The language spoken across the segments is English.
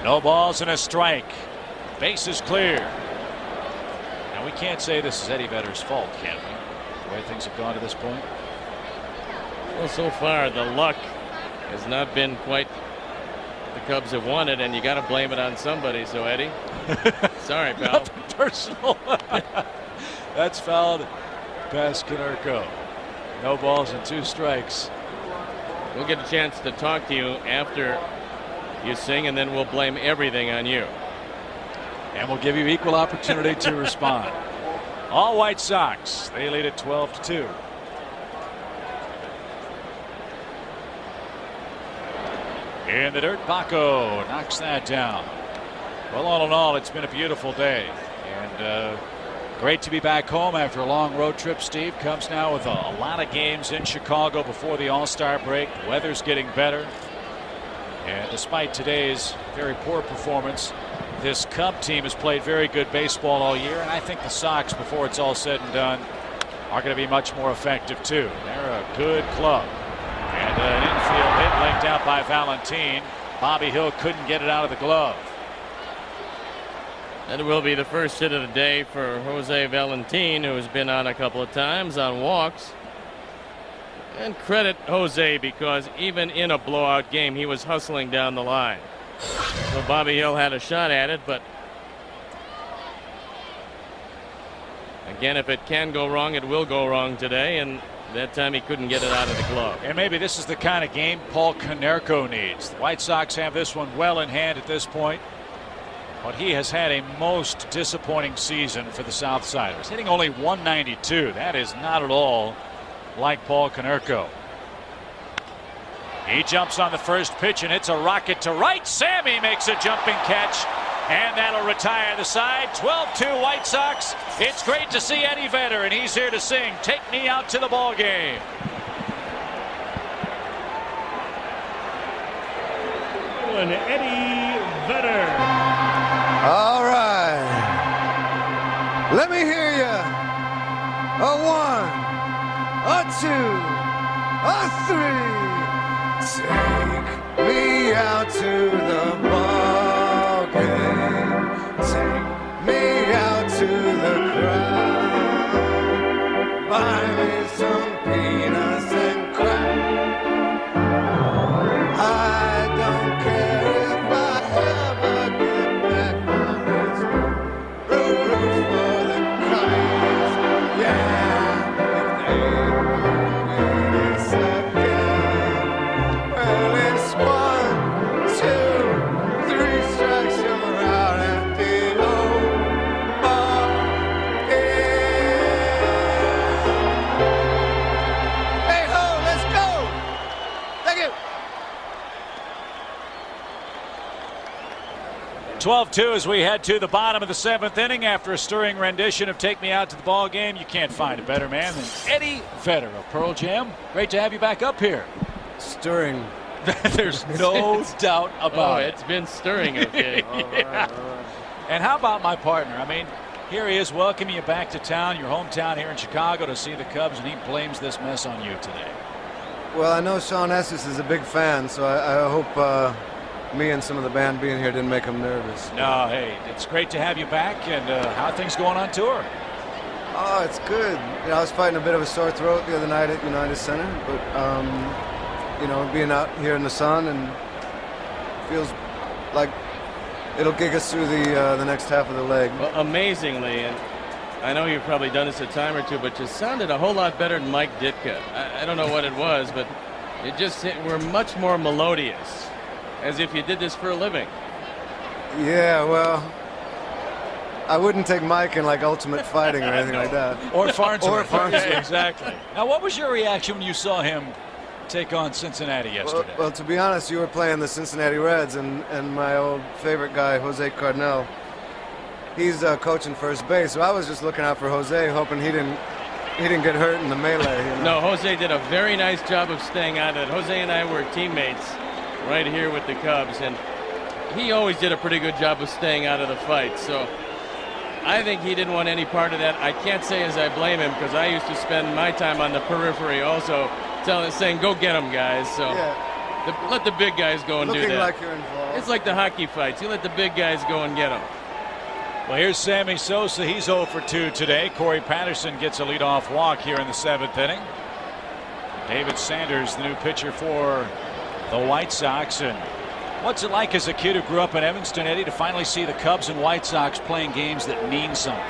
No balls and a strike. Base is clear. Now we can't say this is Eddie Vedder's fault, can we? The way things have gone to this point. Well, so far the luck has not been quite the Cubs have wanted, and you got to blame it on somebody. So Eddie, sorry, pal. Nothing personal. That's fouled past Canerco. No balls and 2 strikes. We'll get a chance to talk to you after you sing, and then we'll blame everything on you. And we'll give you equal opportunity to respond. All White Sox. They lead it 12-2. In the dirt, Baco knocks that down. Well, all in all, it's been a beautiful day. And great to be back home after a long road trip, Steve. Cubs now with a lot of games in Chicago before the All-Star break. The weather's getting better. And despite today's very poor performance, this Cub team has played very good baseball all year. And I think the Sox, before it's all said and done, are going to be much more effective, too. They're a good club. And an infield hit linked out by Valentin. Bobby Hill couldn't get it out of the glove. That will be the first hit of the day for Jose Valentin, who has been on a couple of times on walks. And credit Jose, because even in a blowout game, he was hustling down the line. So Bobby Hill had a shot at it, but again, if it can go wrong, it will go wrong today. And that time he couldn't get it out of the glove. And maybe this is the kind of game Paul Canerco needs. The White Sox have this one well in hand at this point. But he has had a most disappointing season for the Southsiders. Hitting only 192. That is not at all like Paul Canerco. He jumps on the first pitch and hits a rocket to right. Sammy makes a jumping catch. And that'll retire the side. 12-2 White Sox. It's great to see Eddie Vedder, and he's here to sing "Take Me Out to the Ball Game." And Eddie Vedder. All right. Let me hear you. A 1, a 2, a 3. Take me out to the ball game. Take me out to the crowd. Buy me some peanuts and crack. I don't care if I ever get back from this root for the Cubs. Yeah, if they win this again. Well, it's 1, 2, 3 strikes, you're out at the old ball game. Hey ho, let's go. Thank you. 12-2 as we head to the bottom of the 7th inning after a stirring rendition of "Take Me Out to the Ball Game." You can't find a better man than Eddie Vedder of Pearl Jam. Great to have you back up here. Stirring. There's no doubt about it. It's been stirring. Okay. Yeah. And how about my partner? I mean, here he is welcoming you back to town, your hometown here in Chicago, to see the Cubs, and he blames this mess on you today. Well, I know Sean Estes is a big fan, so I hope me and some of the band being here didn't make him nervous. No, hey, it's great to have you back. And how are things going on tour? Oh, it's good. You know, I was fighting a bit of a sore throat the other night at United Center, but you know, being out here in the sun and feels like it'll gig us through the next half of the leg. Well, amazingly, and I know you've probably done this a time or two, but you sounded a whole lot better than Mike Ditka. I don't know what it was, but you just were much more melodious, as if you did this for a living. Yeah, well, I wouldn't take Mike in like Ultimate Fighting or anything like that. Or Farnsworth. Or Farnsworth. Exactly. Now, what was your reaction when you saw him take on Cincinnati yesterday? Well, to be honest, you were playing the Cincinnati Reds, and my old favorite guy, Jose Cardinal, he's coaching first base. So I was just looking out for Jose, hoping he didn't get hurt in the melee. You know? No, Jose did a very nice job of staying out of it. Jose and I were teammates right here with the Cubs, and he always did a pretty good job of staying out of the fight. So I think he didn't want any part of that. I can't say as I blame him, because I used to spend my time on the periphery also saying, go get him, guys. So Yeah. Let the big guys go and do Looking that. like you're involved. It's like the hockey fights. You let the big guys go and get them. Well, here's Sammy Sosa. He's 0 for 2 today. Corey Patterson gets a leadoff walk here in the 7th inning. David Sanders, the new pitcher for the White Sox. And what's it like as a kid who grew up in Evanston, Eddie, to finally see the Cubs and White Sox playing games that mean something?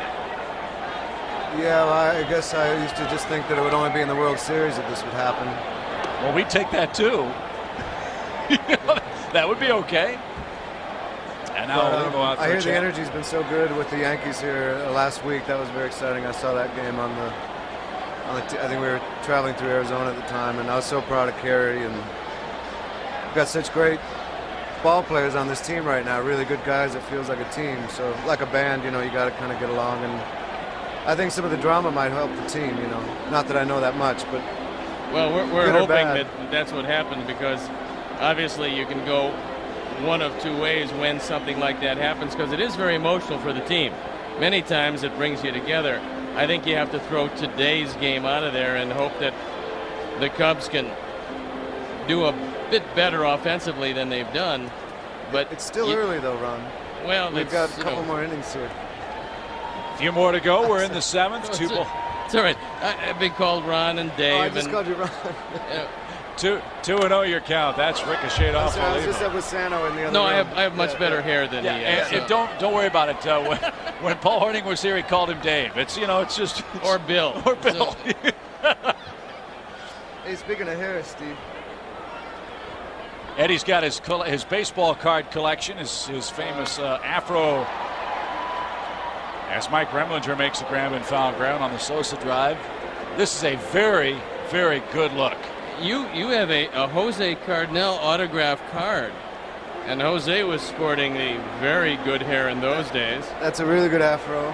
Yeah, well, I guess I used to just think that it would only be in the World Series that this would happen. Well, we'd take that too. That would be okay. And now we'll go out for I hear a the energy's been so good with the Yankees here last week. That was very exciting. I saw that game on the I think we were traveling through Arizona at the time, and I was so proud of Caray, and we've got such great ball players on this team right now. Really good guys. It feels like a team. So like a band, you know, you got to kind of get along, and I think some of the drama might help the team. You know, not that I know that much, but well, we're hoping that that's what happens, because obviously you can go one of two ways when something like that happens, because it is very emotional for the team. Many times it brings you together. I think you have to throw today's game out of there and hope that the Cubs can do a bit better offensively than they've done. But it's still early though, Ron. Well, we've got a couple more innings here. A few more to go. We're in the 7th. It's all right. I've been called Ron and Dave. Oh, I just called you Ron. 2-0 your count. That's ricocheted off the I was lead. just up with Sano in the other No, room. I have much better hair than he has. And don't worry about it. When Paul Horning was here, he called him Dave. It's it's just or Bill. Or Bill. So. Hey, speaking of hair, Steve. Eddie's got his baseball card collection, his famous afro. As Mike Remlinger makes a grab and foul ground on the Sosa drive. This is a very, very good look. You have a Jose Cardinal autograph card, and Jose was sporting the very good hair in those days. That's a really good afro.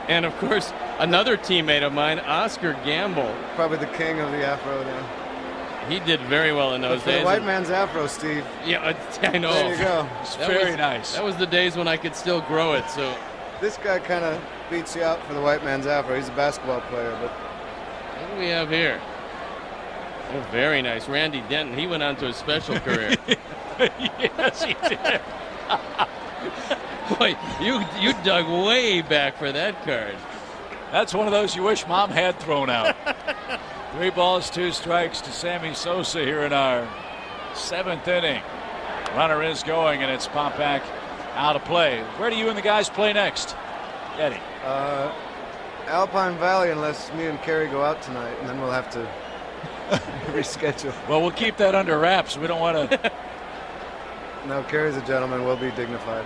And of course, another teammate of mine, Oscar Gamble. Probably the king of the afro now. He did very well in those days. The white man's afro, Steve. Yeah, I know. There you go. It's very nice. That was the days when I could still grow it. So this guy kind of beats you out for the white man's afro. He's a basketball player, but what do we have here? Oh, very nice. Randy Denton. He went on to a special career. Yes, he did. Boy, you dug way back for that card. That's one of those you wish Mom had thrown out. 3 balls, 2 strikes to Sammy Sosa here in our 7th inning. Runner is going, and it's popped back out of play. Where do you and the guys play next, Eddie? Alpine Valley, unless me and Caray go out tonight, and then we'll have to reschedule. Well, we'll keep that under wraps. We don't want to. No, Caray's a gentleman. We'll be dignified.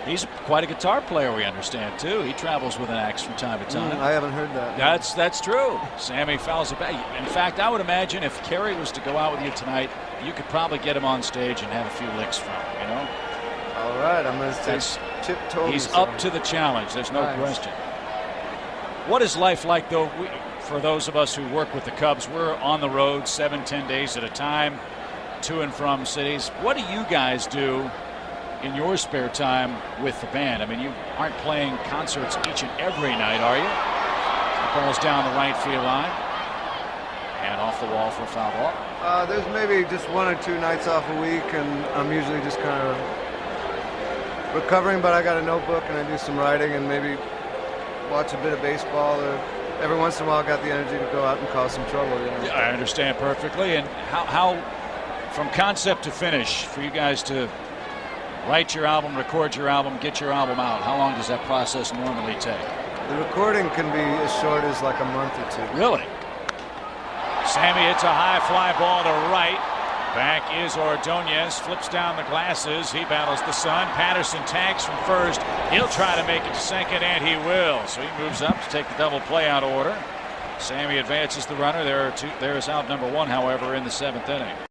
He's quite a guitar player, we understand, too. He travels with an axe from time to time. I haven't heard that. That's true. Sammy fouls it back. In fact, I would imagine if Caray was to go out with you tonight, you could probably get him on stage and have a few licks from him, you know? All right, I'm going to say Chip told He's me so. up to the challenge. There's no question. What is life like, though, for those of us who work with the Cubs? We're on the road 7-10 days at a time, to and from cities. What do you guys do in your spare time with the band? I mean, you aren't playing concerts each and every night, are you? The ball's down the right field line and off the wall for a foul ball. There's maybe just 1 or 2 nights off a week, and I'm usually just kind of recovering, but I got a notebook and I do some writing and maybe watch a bit of baseball, or every once in a while I got the energy to go out and cause some trouble. You know? Yeah, I understand perfectly. And how from concept to finish, for you guys to write your album, record your album, get your album out, how long does that process normally take? The recording can be as short as like a month or 2. Really? Sammy hits a high fly ball to right. Back is Ordonez, flips down the glasses. He battles the sun. Patterson tags from first. He'll try to make it to second, and he will. So he moves up to take the double play out order. Sammy advances the runner. There is out number 1, however, in the 7th inning.